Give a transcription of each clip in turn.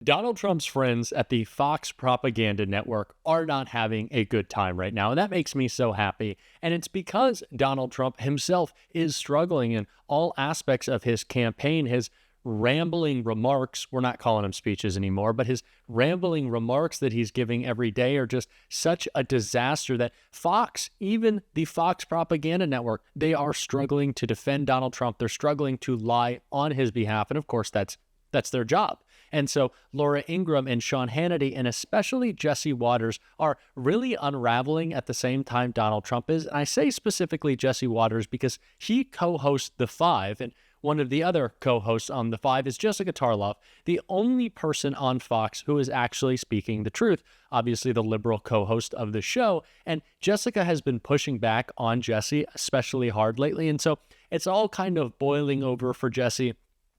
Donald Trump's friends at the Fox propaganda network are not having a good time right now, and that makes me so happy. And it's because Donald Trump himself is struggling in all aspects of his campaign. His rambling remarks, we're not calling them speeches anymore, but his rambling remarks that he's giving every day are just such a disaster that Fox, even the Fox propaganda network, they are struggling to defend Donald Trump. They're struggling to lie on his behalf. And of course, that's their job. And so Laura Ingraham and Sean Hannity, and especially Jesse Watters, are really unraveling at the same time Donald Trump is. And I say specifically Jesse Watters because he co-hosts The Five, and one of the other co-hosts on The Five is Jessica Tarlov, the only person on Fox who is actually speaking the truth, obviously the liberal co-host of the show. And Jessica has been pushing back on Jesse especially hard lately. And so it's all kind of boiling over for Jesse.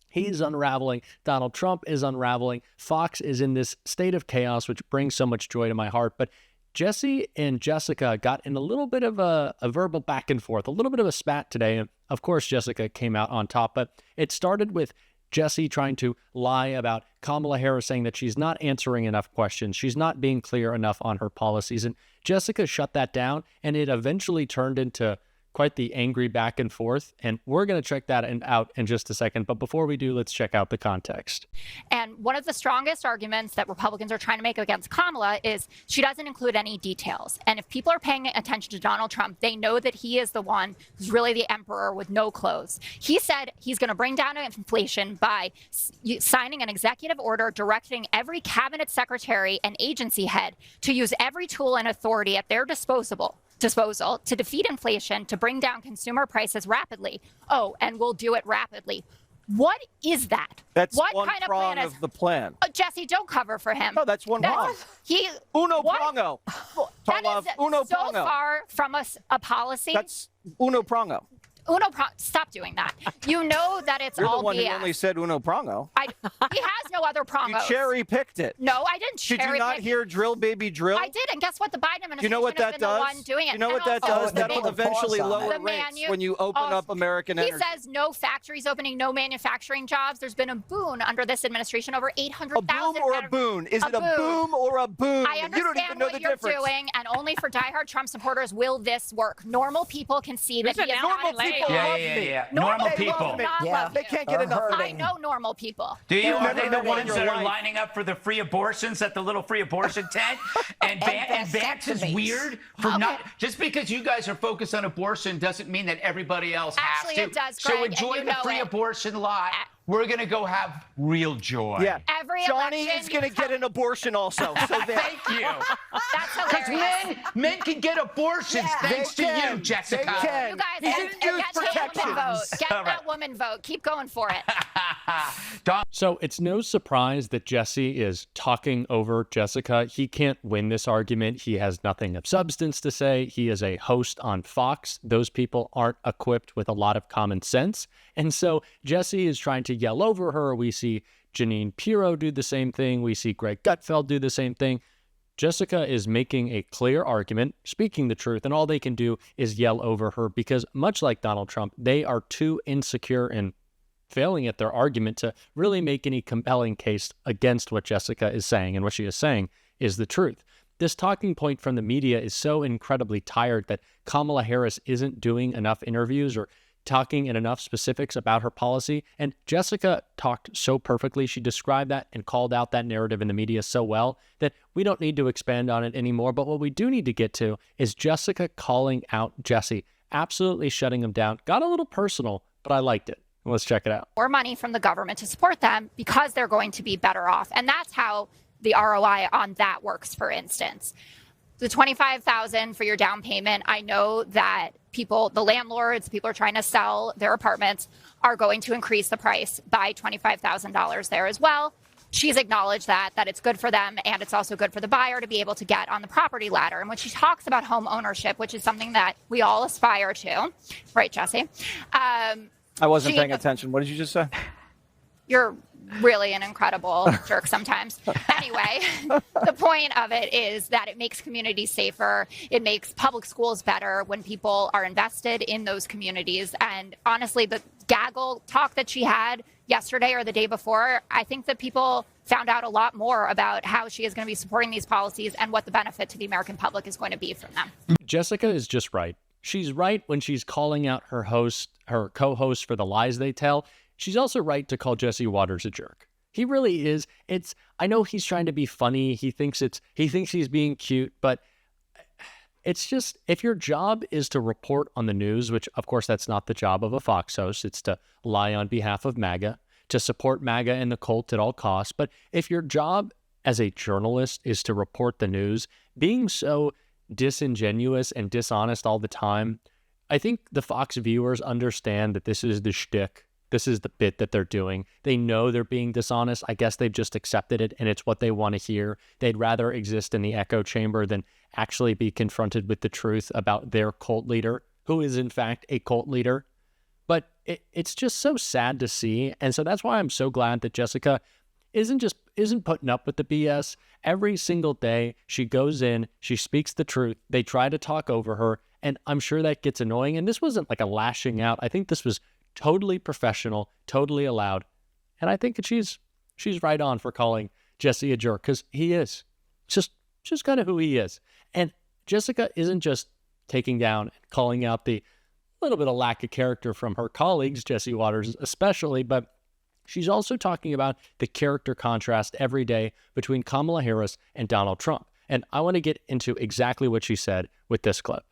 He's unraveling. Donald Trump is unraveling. Fox is in this state of chaos, which brings so much joy to my heart. But Jesse and Jessica got in a little bit of a verbal back and forth, a little bit of a spat today. And of course, Jessica came out on top. But it started with Jesse trying to lie about Kamala Harris, saying that she's not answering enough questions. She's not being clear enough on her policies. And Jessica shut that down. And it eventually turned into quite the angry back and forth, and we're going to check that out in just a second. But before we do, let's check out the context. And one of the strongest arguments that Republicans are trying to make against Kamala is she doesn't include any details. And if people are paying attention to Donald Trump, they know that he is the one who's really the emperor with no clothes. He said he's going to bring down inflation by signing an executive order directing every cabinet secretary and agency head to use every tool and authority at their disposal to defeat inflation, to bring down consumer prices rapidly. Oh, and we'll do it rapidly. What is that? That's what one kind prong of the plan. Jesse, don't cover for him. No, that's one prong. Uno prongo. That is uno so prongo. far from a policy. That's uno prongo. Stop doing that. You know that it's You're all the one BS. who only said uno prongo. He has no other prongos. You cherry-picked it. No, I didn't Did you not hear drill, baby, drill? I did, and guess what? The Biden administration You know what that has been does? the one doing it. You know what that does? That'll eventually lower rates when you open up American energy. He says no factories opening, no manufacturing jobs. There's been a boon under this administration, over 800,000. A boom or a boon? Is it a boom or a boon? I understand you don't even know what the you're difference. doing, and only for diehard Trump supporters will this work. Normal people can see that he is normal people love me. Normal people people. will not love They you. can't get enough. I know normal people. Do you? Are never they the met in ones your that are life. lining up for the free abortions at the little free abortion tent? And Vance is weird for not just because you guys are focused on abortion doesn't mean that everybody else Actually, has to. it does, So Greg, enjoy and the you know free it. abortion lot. We're gonna go have real joy. Yeah. Every Johnny election is going to get an abortion also. So there. Thank you. That's Because hilarious. men can get abortions thanks to you, Jessica. They can. You guys, He didn't use get that woman protection. vote. Get All right. that woman vote. Keep going for it. So it's no surprise that Jesse is talking over Jessica. He can't win this argument. He has nothing of substance to say. He is a host on Fox. Those people aren't equipped with a lot of common sense. And so Jesse is trying to yell over her. We see Jeanine Pirro do the same thing. We see Greg Gutfeld do the same thing. Jessica is making a clear argument, speaking the truth, and all they can do is yell over her because, much like Donald Trump, they are too insecure and failing at their argument to really make any compelling case against what Jessica is saying, and what she is saying is the truth. This talking point from the media is so incredibly tired that Kamala Harris isn't doing enough interviews or talking in enough specifics about her policy, and Jessica talked so perfectly. She described that and called out that narrative in the media so well that we don't need to expand on it anymore. But what we do need to get to is Jessica calling out Jesse, absolutely shutting him down. Got a little personal, but I liked it. Let's check it out. More money from the government to support them because they're going to be better off. And that's how the ROI on that works, for instance. The $25,000 for your down payment, I know that people, the landlords, people are trying to sell their apartments, are going to increase the price by $25,000 there as well. She's acknowledged that it's good for them, and it's also good for the buyer to be able to get on the property ladder. And when she talks about home ownership, which is something that we all aspire to, right, Jesse? I wasn't paying attention. What did you just say? You're really an incredible jerk sometimes. Anyway, the point of it is that it makes communities safer. It makes public schools better when people are invested in those communities. And honestly, the gaggle talk that she had yesterday or the day before, I think that people found out a lot more about how she is going to be supporting these policies and what the benefit to the American public is going to be from them. Jessica is just right. She's right when she's calling out her co-host for the lies they tell. She's also right to call Jesse Watters a jerk. He really is. I know he's trying to be funny. He thinks he's being cute, but it's just, if your job is to report on the news, which of course that's not the job of a Fox host, it's to lie on behalf of MAGA, to support MAGA and the cult at all costs. But if your job as a journalist is to report the news, being so disingenuous and dishonest all the time, I think the Fox viewers understand that this is the shtick. This is the bit that they're doing. They know they're being dishonest. I guess they've just accepted it, and it's what they want to hear. They'd rather exist in the echo chamber than actually be confronted with the truth about their cult leader, who is in fact a cult leader. But it's just so sad to see. And so that's why I'm so glad that Jessica isn't putting up with the BS. Every single day, she goes in, she speaks the truth. They try to talk over her, and I'm sure that gets annoying. And this wasn't like a lashing out. I think this was totally professional, totally allowed. And I think that she's right on for calling Jesse a jerk, because he is. It's just kind of who he is. And Jessica isn't just taking down and calling out the little bit of lack of character from her colleagues, Jesse Watters especially, but she's also talking about the character contrast every day between Kamala Harris and Donald Trump. And I want to get into exactly what she said with this clip.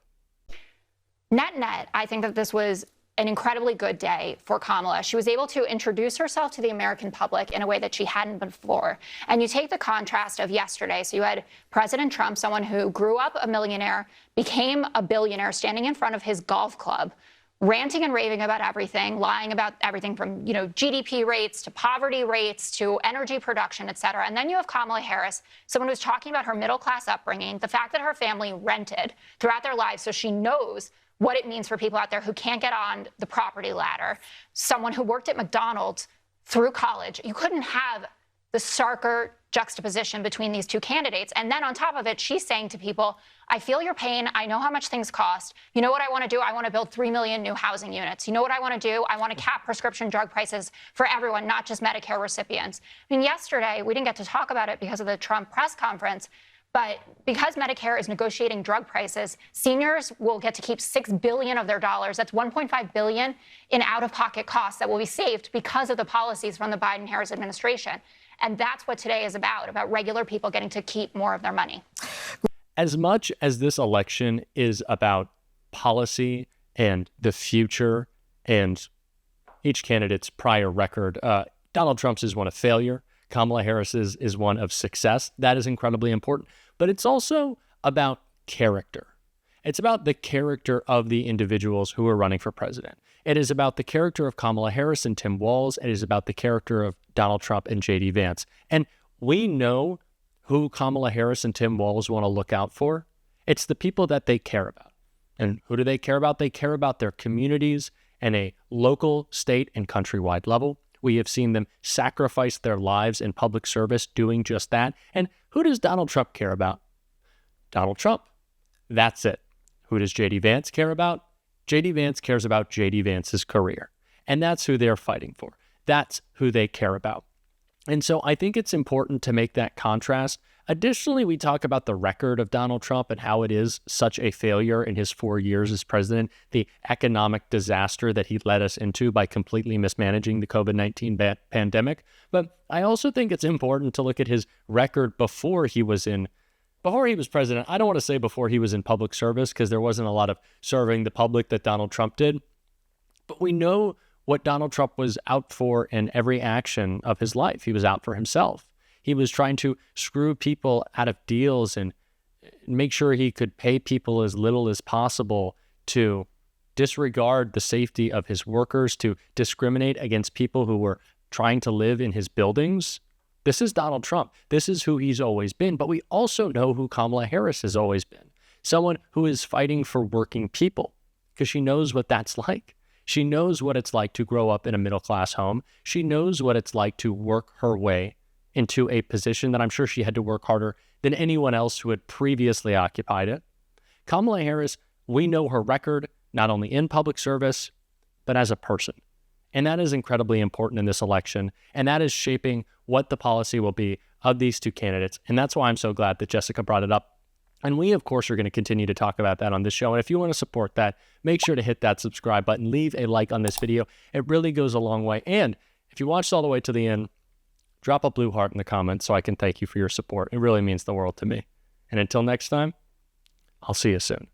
Net, I think that this was an incredibly good day for Kamala. She was able to introduce herself to the American public in a way that she hadn't before. And you take the contrast of yesterday. So you had President Trump, someone who grew up a millionaire, became a billionaire, standing in front of his golf club, ranting and raving about everything, lying about everything from, GDP rates to poverty rates to energy production, et cetera. And then you have Kamala Harris, someone who's talking about her middle-class upbringing, the fact that her family rented throughout their lives, so she knows what it means for people out there who can't get on the property ladder, someone who worked at McDonald's through college. You couldn't have the starker juxtaposition between these two candidates. And then on top of it, she's saying to people, I feel your pain. I know how much things cost. You know what I want to do? I want to build 3 million new housing units. You know what I want to do? I want to cap prescription drug prices for everyone, not just Medicare recipients. I mean, yesterday, we didn't get to talk about it because of the Trump press conference, but because Medicare is negotiating drug prices, seniors will get to keep $6 billion of their dollars. That's $1.5 billion in out-of-pocket costs that will be saved because of the policies from the Biden-Harris administration. And that's what today is about regular people getting to keep more of their money. As much as this election is about policy and the future and each candidate's prior record, Donald Trump's is one of failure. Kamala Harris's is one of success. That is incredibly important. But it's also about character. It's about the character of the individuals who are running for president. It is about the character of Kamala Harris and Tim Walz. It is about the character of Donald Trump and J.D. Vance. And we know who Kamala Harris and Tim Walz want to look out for. It's the people that they care about. And who do they care about? They care about their communities and a local, state, and countrywide level. We have seen them sacrifice their lives in public service doing just that. And who does Donald Trump care about? Donald Trump. That's it. Who does J.D. Vance care about? J.D. Vance cares about J.D. Vance's career. And that's who they're fighting for. That's who they care about. And so I think it's important to make that contrast. Additionally, we talk about the record of Donald Trump and how it is such a failure in his 4 years as president, the economic disaster that he led us into by completely mismanaging the COVID-19 pandemic. But I also think it's important to look at his record before he was president. I don't want to say before he was in public service, because there wasn't a lot of serving the public that Donald Trump did. But we know what Donald Trump was out for in every action of his life. He was out for himself. He was trying to screw people out of deals and make sure he could pay people as little as possible, to disregard the safety of his workers, to discriminate against people who were trying to live in his buildings. This is Donald Trump. This is who he's always been. But we also know who Kamala Harris has always been. Someone who is fighting for working people, because she knows what that's like. She knows what it's like to grow up in a middle-class home. She knows what it's like to work her way into a position that I'm sure she had to work harder than anyone else who had previously occupied it. Kamala Harris, we know her record, not only in public service, but as a person. And that is incredibly important in this election. And that is shaping what the policy will be of these two candidates. And that's why I'm so glad that Jessica brought it up. And we, of course, are going to continue to talk about that on this show. And if you want to support that, make sure to hit that subscribe button. Leave a like on this video. It really goes a long way. And if you watched all the way to the end, drop a blue heart in the comments so I can thank you for your support. It really means the world to me. And until next time, I'll see you soon.